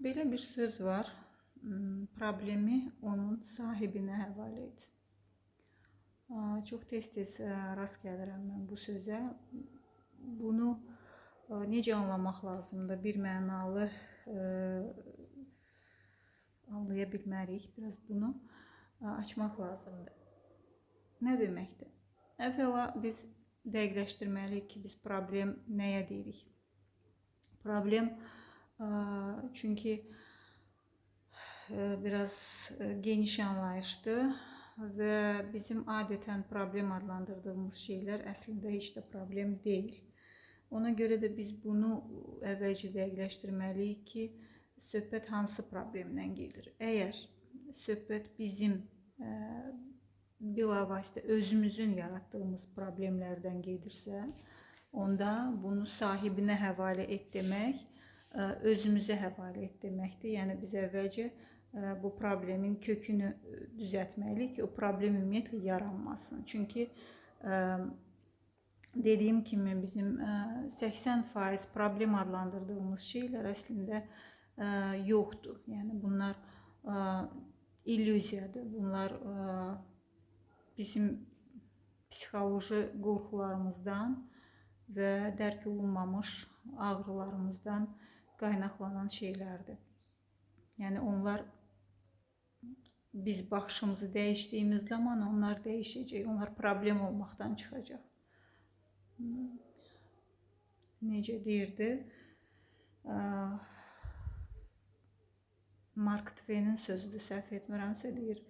Belə bir söz var. Problemi onun sahibinə həvalə et. Çox tez-tez rast gəlirəm mən bu sözə. Bunu necə anlamaq lazımdır? Bir mənalı anlaya bilmərik. Biraz bunu açmaq lazımdır. Nə deməkdir? Əvvəla biz dəqiqləşdirməliyik ki, biz problem nəyə deyirik? Problem çünki biraz geniş anlayışdır və bizim adətən problem adlandırdığımız şeylər əslində heç də problem deyil. Ona görə də biz bunu əvvəlcə dəqiqləşdirməliyik ki, söhbət hansı problemdən gedir. Əgər söhbət bizim bilavasitə özümüzün yaratdığımız problemlərdən gedirsə, onda bunu sahibinə həvalə et demək, özümüzə həvalə et deməkdir. Yəni biz əvvəlcə bu problemin kökünü düzəltməliyik ki, o problem ümumiyyətlə yaranmasın. Çünki dediyim kimi bizim 80% problem adlandırdığımız şeylər əslində yoxdur. Yəni bunlar illüziyadır. Bunlar bizim psixoloji qorxularımızdan və dərk olunmamış ağrılarımızdan qaynaqlanan şeylərdir. Yəni onlar biz baxışımızı dəyişdiyimiz zaman onlar dəyişəcək, onlar problem olmaqdan çıxacaq. Necə deyirdi? Mark Twain'in sözüdür, səhv etmirəmsə deyir.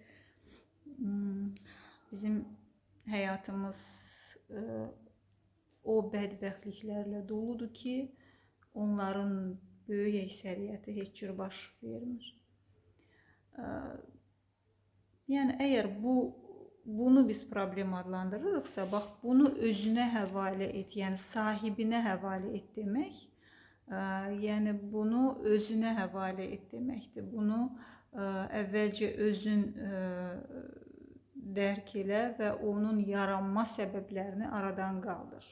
Bizim həyatımız o bədbəxtliklərlə doludur ki, onların böyük əksəriyyəti heç cür baş vermir. Yəni əgər bunu biz problem adlandırırıqsa, bax bunu özünə həvalə et, yəni sahibinə həvalə et demək, yəni bunu özünə həvalə et deməkdir. Bunu əvvəlcə özün dərk elə və onun yaranma səbəblərini aradan qaldır.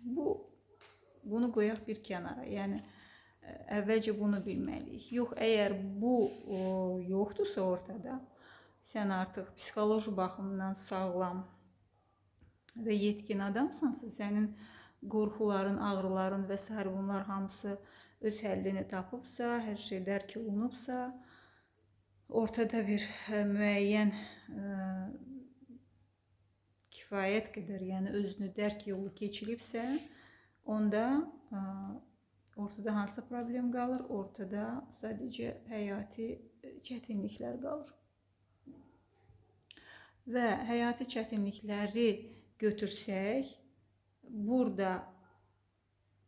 Bunu qoyaq bir kənara. Yəni əvvəlcə bunu bilməliyik. Yox, əgər bu yoxdursa ortada, sən artıq psixoloji baxımdan sağlam və yetkin adamsansa, sənin qorxuların, ağrıların və s. bunlar hamısı öz həllini tapıbsa, hər şey dərk olunubsa, ortada bir müəyyən kifayət qədər, yəni özünü dərk yolu keçilibsə, onda ortada hansı problem qalır? Ortada sadəcə həyati çətinliklər qalır. Və həyati çətinlikləri götürsək, burada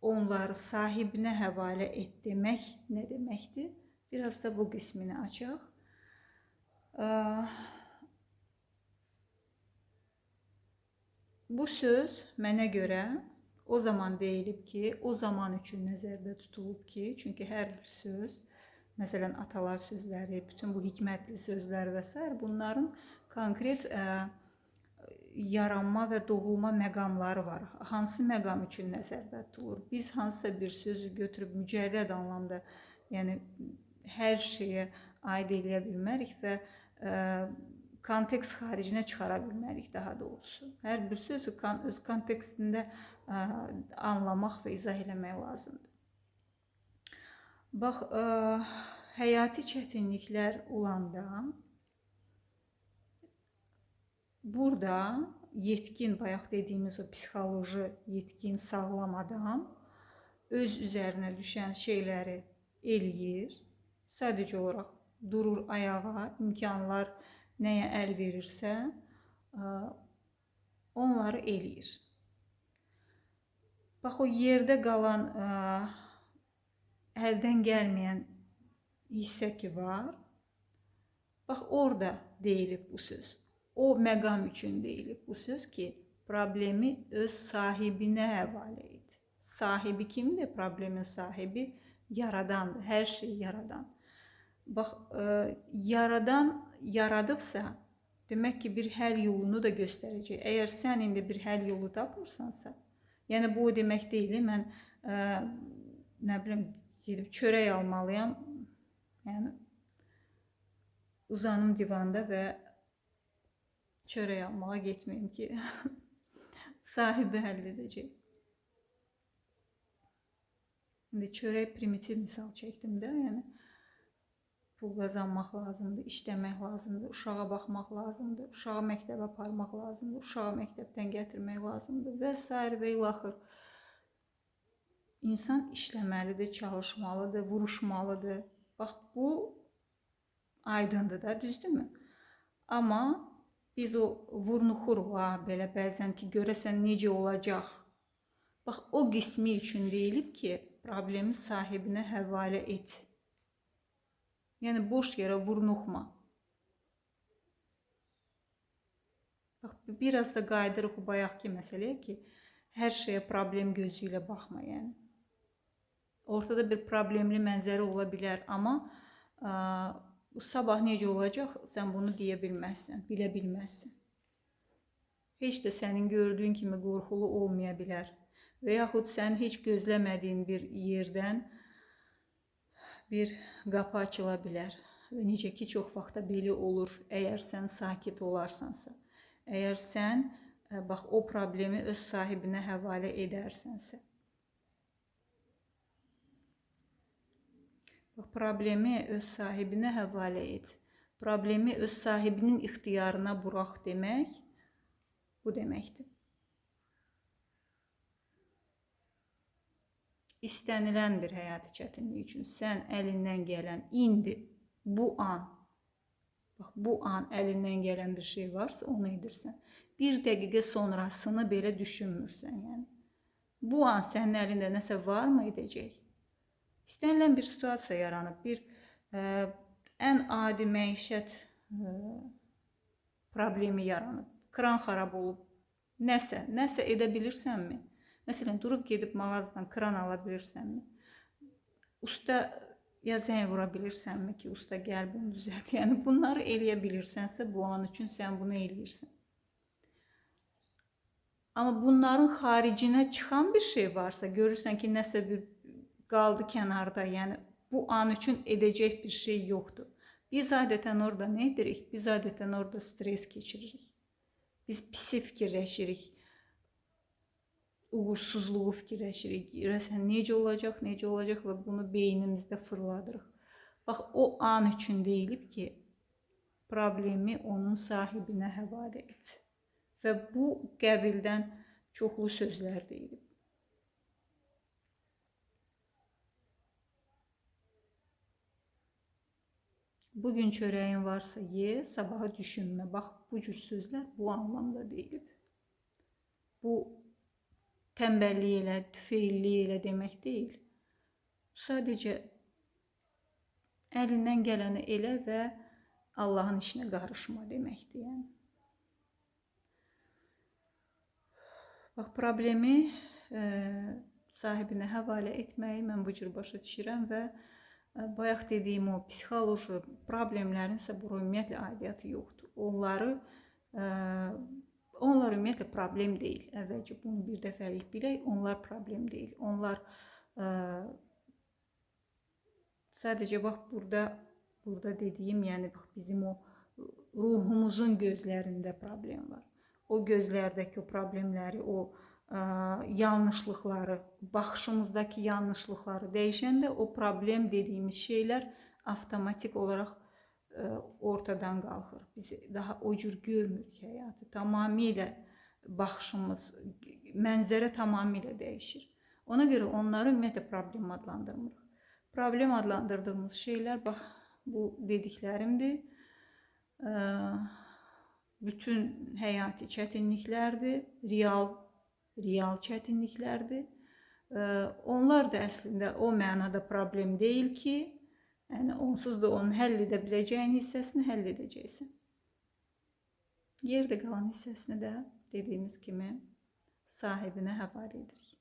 onları sahibinə həvalə et demək nə deməkdir? Biraz da bu qismini açaq. Bu söz mənə görə o zaman deyilib ki, o zaman üçün nəzərdə tutulub ki, çünki hər bir söz, məsələn, atalar sözləri, bütün bu hikmətli sözlər və s. bunların konkret yaranma və doğulma məqamları var. Hansı məqam üçün nəzərdə tutulur? Biz hansısa bir sözü götürüb mücərrəd anlamda, yəni hər şeyə aid eləyə bilmərik və kontekst xaricinə çıxara bilmərik daha doğrusu. Hər bir sözü öz kontekstində anlamaq və izah eləmək lazımdır. Bax, həyati çətinliklər olanda burada yetkin, bayaq dediyimiz o psixoloji yetkin, sağlam adam öz üzərinə düşən şeyləri eləyir. Sadəcə olaraq durur ayağa, imkanlar nəyə əl verirsə, onları eləyir. Bax, o yerdə qalan, əldən gəlməyən hissə ki var, bax, orada deyilib bu söz. O məqam üçün deyilib bu söz ki, problemi öz sahibinə həvalə et. Sahibi kimdir? Problemin sahibi yaradandır, hər şeyi yaradan. Bax, yaradan yaradıbsa, demək ki, bir həll yolunu da göstərəcək. Əgər sən indi bir həll yolu tapmırsansa, yəni bu o demək deyil, mən nə bilim, gedib çörək almalıyam, Yəni uzanım divanda və çörək almağa getməyim ki, sahibi həll edəcək. İndi çörək primitiv misal çəkdim də, yəni pul qazanmaq lazımdır, işləmək lazımdır, uşağa baxmaq lazımdır, uşağı məktəbə aparmaq lazımdır, uşağı məktəbdən gətirmək lazımdır və s. və ilaxır. İnsan işləməlidir, çalışmalıdır, vuruşmalıdır. Bax, bu aydındır da, düzdürmü? Amma biz o vurnuxuruq belə bəzən ki, görəsən necə olacaq. Bax, o qismi üçün deyilib ki, problemi sahibinə həvalə et. Yəni, boş yerə vurnuxma. Bax, biraz da qayıdırıq o bayaqki məsələyə ki, hər şeyə problem gözü ilə baxma, yəni. Ortada bir problemli mənzərə ola bilər, amma sabah necə olacaq, sən bunu deyə bilməzsən, bilə bilməzsən. Heç də sənin gördüyün kimi qorxulu olmaya bilər və yaxud sən heç gözləmədiyin bir yerdən bir qapı açıla bilər və necə ki, çox vaxtda belə olur, əgər sən sakit olarsansa, əgər sən bax, o problemi öz sahibinə həvalə edərsənsə. Bax, problemi öz sahibinə həvalə et. Problemi öz sahibinin ixtiyarına burax demək bu deməkdir. İstənilən bir həyati çətinlik üçün sən əlindən gələn indi, bu an, bax, bu an əlindən gələn bir şey varsa onu edirsən. Bir dəqiqə sonrasını belə düşünmürsən, yəni. Bu an sənin əlində nəsə var mı edəcək? İstənilən bir situasiya yaranıb, ən adi məişət problemi yaranıb, kran xarab olub, nəsə edə bilirsənmi? Məsələn, durub gedib mağazadan kran ala bilirsənmi? Ustaya zəng vura bilirsənmi ki, usta gəl bunu düzəlt? Yəni, bunları eləyə bilirsənsə, bu an üçün sən bunu eləyirsən. Amma bunların xaricinə çıxan bir şey varsa, görürsən ki, nəsə bir qaldı kənarda, yəni bu an üçün edəcək bir şey yoxdur. Biz adətən orada nə edirik? Biz adətən orada stres keçiririk. Biz pisi fikirləşirik, uğursuzluğu fikirləşirik. Görəsən necə olacaq və bunu beynimizdə fırladırıq. Bax, o an üçün deyilib ki, problemi onun sahibinə həvalə et. Və bu qəbildən çoxlu sözlər deyilib. Bugün çörəyin varsa ye, sabaha düşünmə. Bax, bu cür sözlər bu anlamda deyilib. Bu tənbəllik elə, tüfeyllik elə demək deyil. Sadəcə əlindən gələni elə və Allahın işinə qarışma deməkdir, yəni. Bax, problemi sahibinə həvalə etməyi mən bu cür başa düşürəm və bayaq dediyim o psixoloji problemlərin isə bura ümumiyyətlə aidiyyatı yoxdur. Onlar ümumiyyətlə problem deyil. Əvvəlcə bunu bir dəfəlik bilək, onlar problem deyil. Onlar sadəcə bax, burada dediyim, yəni bax, bizim o ruhumuzun gözlərində problem var. O gözlərdəki o problemləri, o yanlışlıqları, baxışımızdakı yanlışlıqları dəyişəndə o problem dediyimiz şeylər avtomatik olaraq ortadan qalxır. Biz daha o cür görmürük həyatı. Tamamilə baxışımız, mənzərə tamamilə dəyişir. Ona görə onları ümumiyyətlə problem adlandırmırıq. Problem adlandırdığımız şeylər, bax, bu dediklərimdir. Bütün həyati çətinliklərdir, real çətinliklərdir. Onlar da əslində o mənada problem deyil ki, yəni onsuz da onun həll edə biləcəyin hissəsini həll edəcəksən. Yerdə qalan hissəsini də dediyimiz kimi sahibinə həvalə edirik.